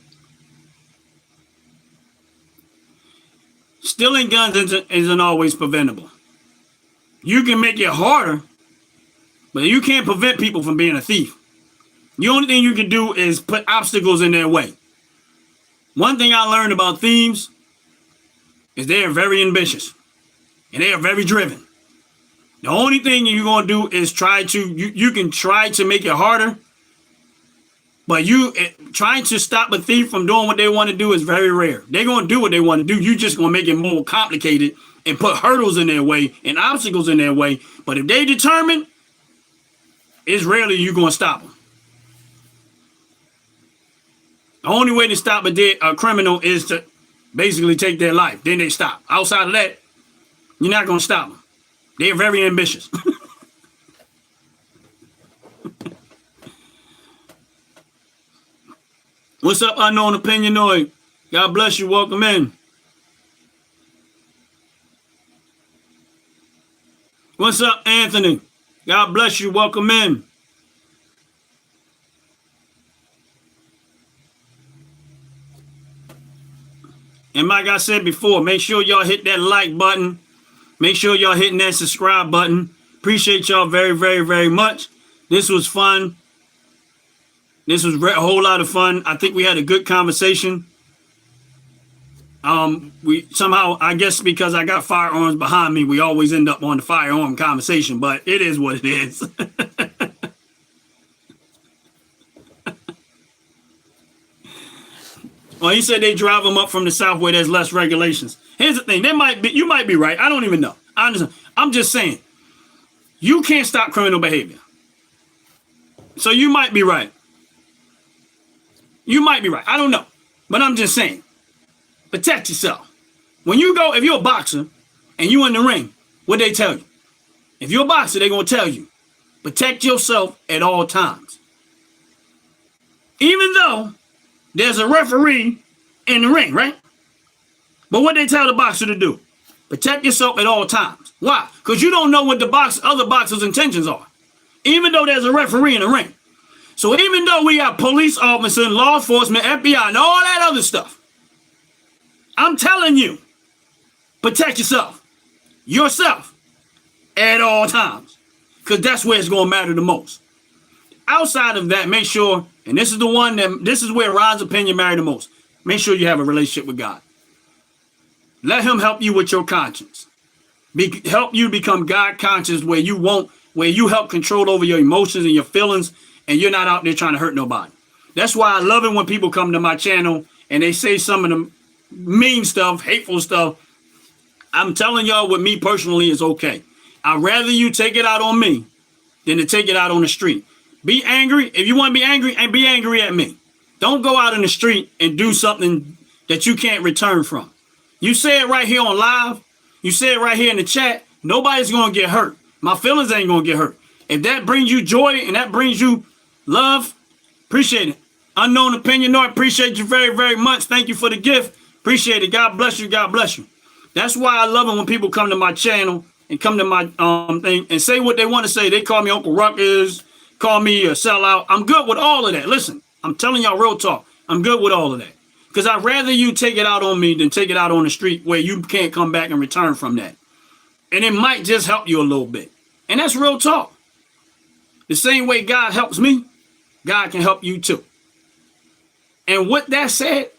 stealing guns isn't always preventable. You can make it harder, but you can't prevent people from being a thief. The only thing you can do is put obstacles in their way. One thing I learned about thieves is they are very ambitious and they are very driven. The only thing you're going to do is you can try to make it harder, but trying to stop a thief from doing what they want to do is very rare. They're going to do what they want to do. You're just going to make it more complicated and put hurdles in their way and obstacles in their way. But if they determine, it's rarely you're going to stop them. The only way to stop a criminal is to basically take their life. Then they stop. Outside of that, you're not going to stop them. They're very ambitious. What's up, Unknown Opinionoid? God bless you. Welcome in. What's up, Anthony? God bless you. Welcome in. And like I said before, make sure y'all hit that like button. Make sure y'all hitting that subscribe button. Appreciate y'all very, very, very much. This was fun. This was a whole lot of fun. I think we had a good conversation. We somehow, I guess because I got firearms behind me, we always end up on the firearm conversation, but it is what it is. Well, he said they drive them up from the south where there's less regulations. Here's the thing. You might be right. I don't even know. I'm just saying. You can't stop criminal behavior. So you might be right. You might be right. I don't know. But I'm just saying. Protect yourself. When you go, if you're a boxer and you in the ring, what they tell you? If you're a boxer, they're going to tell you, protect yourself at all times. Even though there's a referee in the ring, right? But what they tell the boxer to do? Protect yourself at all times. Why? Because you don't know what the other boxer's intentions are. Even though there's a referee in the ring. So even though we got police officers, law enforcement, FBI, and all that other stuff, I'm telling you, protect yourself at all times, because that's where it's going to matter the most. Outside of that, make sure, and this is where Ron's opinion matters the most. Make sure you have a relationship with God. Let him help you with your conscience. Help you become God conscious, where you help control over your emotions and your feelings, and you're not out there trying to hurt nobody. That's why I love it when people come to my channel and they say some of the mean stuff, hateful stuff. I'm telling y'all, with me personally is okay. I'd rather you take it out on me than to take it out on the street. Be angry. If you want to be angry, and be angry at me. Don't go out in the street and do something that you can't return from. You say it right here on live. You say it right here in the chat. Nobody's going to get hurt. My feelings ain't going to get hurt. If that brings you joy and that brings you love, appreciate it. Unknown opinion, no, I appreciate you very, very much. Thank you for the gift. Appreciate it. God bless you. God bless you. That's why I love it when people come to my channel and come to my thing and say what they want to say. They call me Uncle Ruckus, call me a sellout. I'm good with all of that. Listen, I'm telling y'all real talk. I'm good with all of that. Because I'd rather you take it out on me than take it out on the street where you can't come back and return from that. And it might just help you a little bit. And that's real talk. The same way God helps me, God can help you too. And with that said,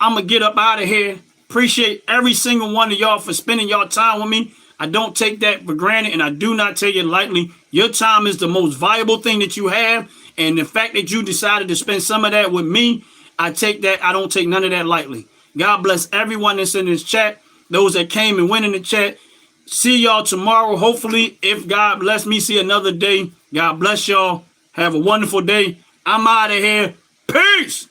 I'm going to get up out of here. Appreciate every single one of y'all for spending your time with me. I don't take that for granted, and I do not take it lightly. Your time is the most valuable thing that you have. And the fact that you decided to spend some of that with me, I take that. I don't take none of that lightly. God bless everyone that's in this chat. Those that came and went in the chat. See y'all tomorrow. Hopefully, if God bless me, see another day. God bless y'all. Have a wonderful day. I'm out of here. Peace.